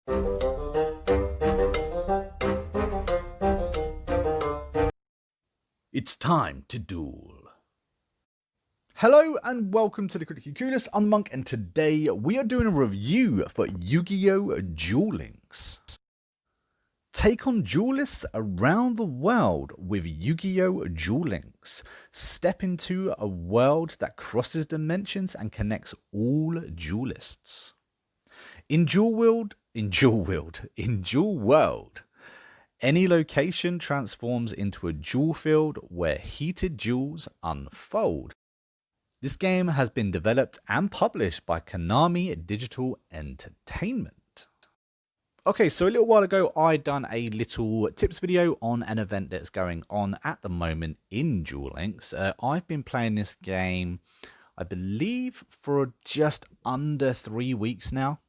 It's time to duel. Hello and welcome to the Critically Curious. I'm TheMonk, and today we are doing a review for Yu-Gi-Oh! Duel Links. Take on duelists around the world with Yu-Gi-Oh! Duel Links. Step into a world that crosses dimensions and connects all duelists. In Duel World, any location transforms into a duel field where heated duels unfold. This game has been developed and published by Konami Digital Entertainment. Okay, so a little while ago, I done a little tips video on an event that's going on at the moment in Duel Links. I've been playing this game, I believe, for just under 3 weeks now.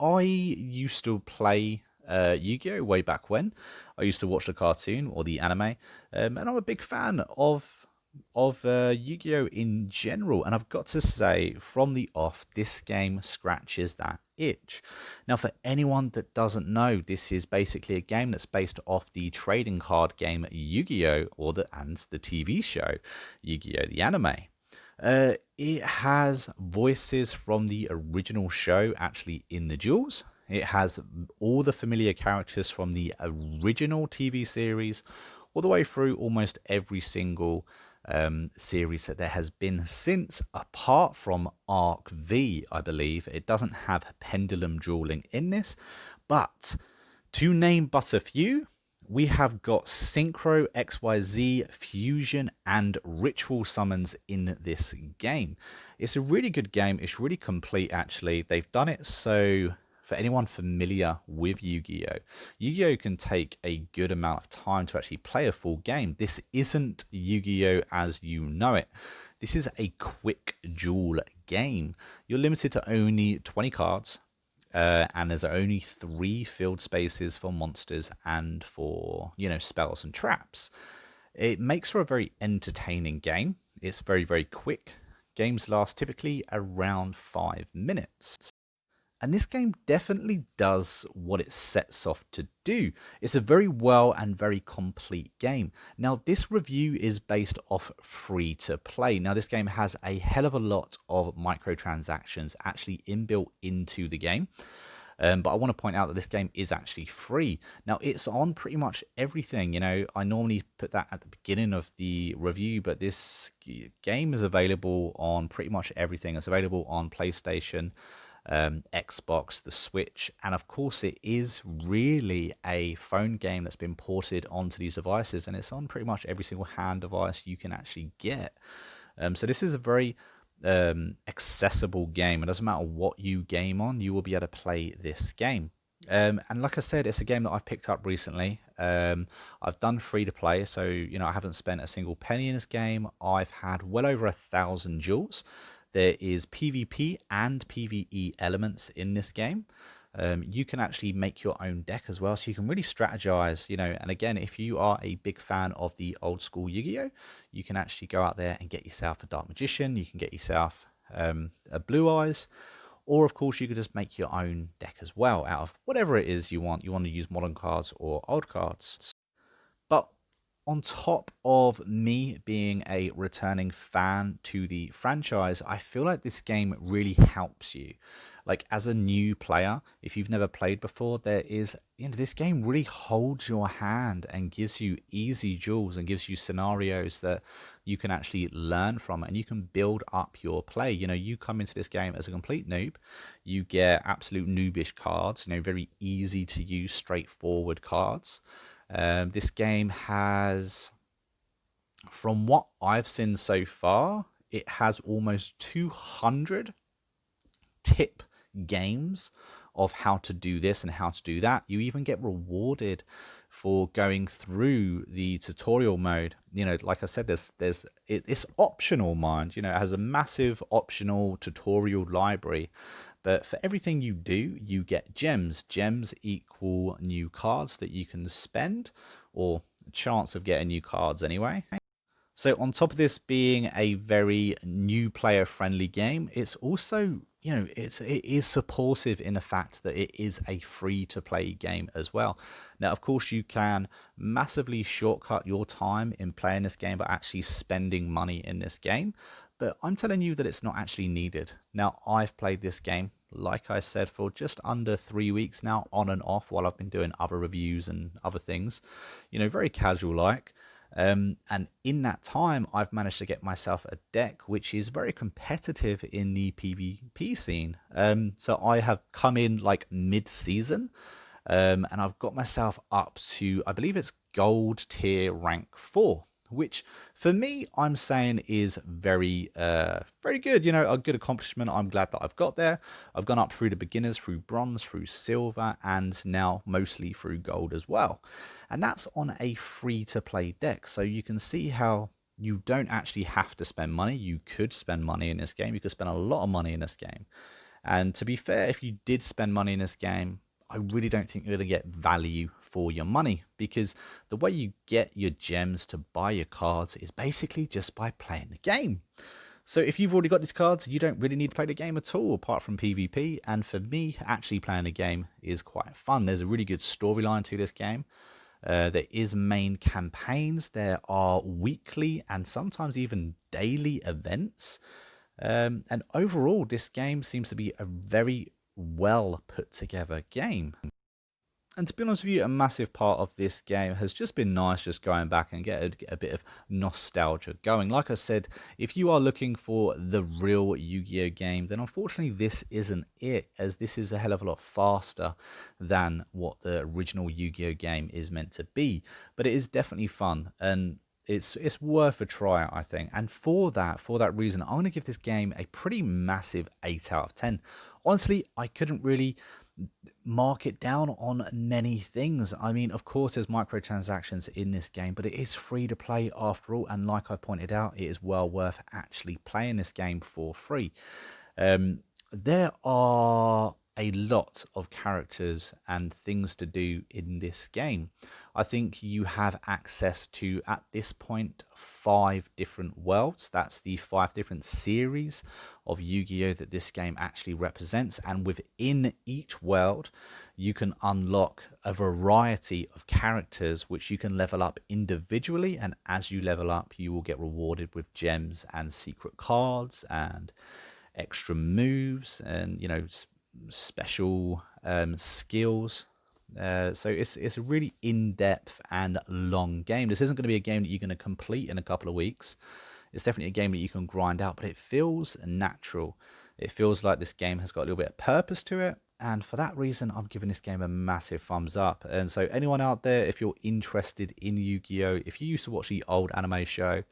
I used to play Yu-Gi-Oh! Way back when. I used to watch the cartoon or the anime, and I'm a big fan of Yu-Gi-Oh! In general. And I've got to say, from the off, this game scratches that itch. Now, for anyone that doesn't know, this is basically a game that's based off the trading card game Yu-Gi-Oh! And the TV show Yu-Gi-Oh! The anime. It has voices from the original show actually in the duels. It has all the familiar characters from the original TV series, all the way through almost every single series that there has been since, apart from Arc V, I believe. It doesn't have pendulum dueling in this, but to name but a few, we have got Synchro, XYZ, Fusion, and Ritual summons in this game. It's a really good game. It's really complete, actually. They've done it so, for anyone familiar with Yu-Gi-Oh! Yu-Gi-Oh! Can take a good amount of time to actually play a full game. This isn't Yu-Gi-Oh! As you know it. This is a quick duel game. You're limited to only 20 cards. And there's only 3 field spaces for monsters and for, spells and traps. It makes for a very entertaining game. It's very, very quick. Games last typically around 5 minutes. And this game definitely does what it sets off to do. It's a very well and very complete game. Now, this review is based off free to play. Now, this game has a hell of a lot of microtransactions actually inbuilt into the game. But I want to point out that this game is actually free. Now, it's on pretty much everything. I normally put that at the beginning of the review, but this game is available on pretty much everything. It's available on PlayStation, Xbox, the Switch, and of course it is really a phone game that's been ported onto these devices, and it's on pretty much every single hand device you can actually get. So this is a very accessible game. It doesn't matter what you game on, you will be able to play this game. And like I said, it's a game that I've picked up recently. I've done free to play, so I haven't spent a single penny in this game. I've had well over 1,000 jewels. There is PvP and PvE elements in this game. You can actually make your own deck as well, so you can really strategize, and again, if you are a big fan of the old school Yu-Gi-Oh, you can actually go out there and get yourself a Dark Magician, you can get yourself a Blue Eyes, or of course you could just make your own deck as well out of whatever it is you want. You want to use modern cards or old cards. But on top of me being a returning fan to the franchise, I feel like this game really helps you. Like, as a new player, if you've never played before, this game really holds your hand and gives you easy duels and gives you scenarios that you can actually learn from, and you can build up your play. You come into this game as a complete noob, you get absolute noobish cards, very easy to use, straightforward cards. This game has, from what I've seen so far, it has almost 200 tip games of how to do this and how to do that. You even get rewarded for going through the tutorial mode. Like I said, it's optional, mind. It has a massive optional tutorial library. But for everything you do, you get gems. Gems equal new cards that you can spend, or a chance of getting new cards anyway. So on top of this being a very new player friendly game, it's also, it is supportive in the fact that it is a free to play game as well. Now, of course, you can massively shortcut your time in playing this game by actually spending money in this game, but I'm telling you that it's not actually needed. Now, I've played this game, like I said, for just under 3 weeks now, on and off, while I've been doing other reviews and other things, very casual like. And in that time, I've managed to get myself a deck which is very competitive in the PvP scene. So I have come in like mid-season, and I've got myself up to, I believe it's gold tier rank 4, which for me, I'm saying is very, very good. A good accomplishment. I'm glad that I've got there. I've gone up through the beginners, through bronze, through silver, and now mostly through gold as well. And that's on a free to play deck. So you can see how you don't actually have to spend money. You could spend money in this game. You could spend a lot of money in this game. And to be fair, if you did spend money in this game, I really don't think you're going to get value for your money, because the way you get your gems to buy your cards is basically just by playing the game. So if you've already got these cards, you don't really need to play the game at all, apart from PvP. And for me, actually playing the game is quite fun. There's a really good storyline to this game. There is main campaigns. There are weekly and sometimes even daily events. And overall, this game seems to be a very well put together game. And to be honest with you, a massive part of this game has just been nice, just going back and get a bit of nostalgia going. Like I said, if you are looking for the real Yu-Gi-Oh game, then unfortunately this isn't it, as this is a hell of a lot faster than what the original Yu-Gi-Oh game is meant to be. But it is definitely fun, and it's worth a try, I think. And for that reason, I'm going to give this game a pretty massive 8 out of 10. Honestly, I couldn't really mark it down on many things. I mean, of course, there's microtransactions in this game, but it is free to play after all. And like I pointed out, it is well worth actually playing this game for free. There are a lot of characters and things to do in this game. I think you have access to, at this point, 5 different worlds. That's the 5 different series of Yu-Gi-Oh that this game actually represents. And within each world, you can unlock a variety of characters which you can level up individually. And as you level up, you will get rewarded with gems and secret cards and extra moves and special skills. So it's a really in-depth and long game. This isn't going to be a game that you're going to complete in a couple of weeks. It's definitely a game that you can grind out, but it feels natural. It feels like this game has got a little bit of purpose to it, and for that reason, I'm giving this game a massive thumbs up. And so anyone out there, if you're interested in Yu-Gi-Oh, if you used to watch the old anime show,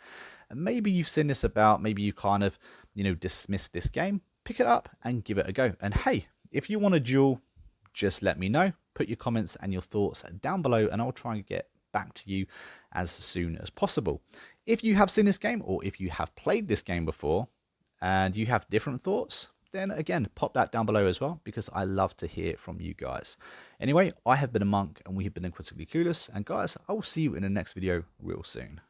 and maybe you've seen this about, maybe you kind of, dismissed this game, pick it up and give it a go. And hey, if you want a duel, just let me know. Put your comments and your thoughts down below, and I'll try and get back to you as soon as possible. If you have seen this game, or if you have played this game before and you have different thoughts, then again, pop that down below as well, because I love to hear from you guys. Anyway, I have been a monk, and we have been Critically Clueless, and guys, I will see you in the next video real soon.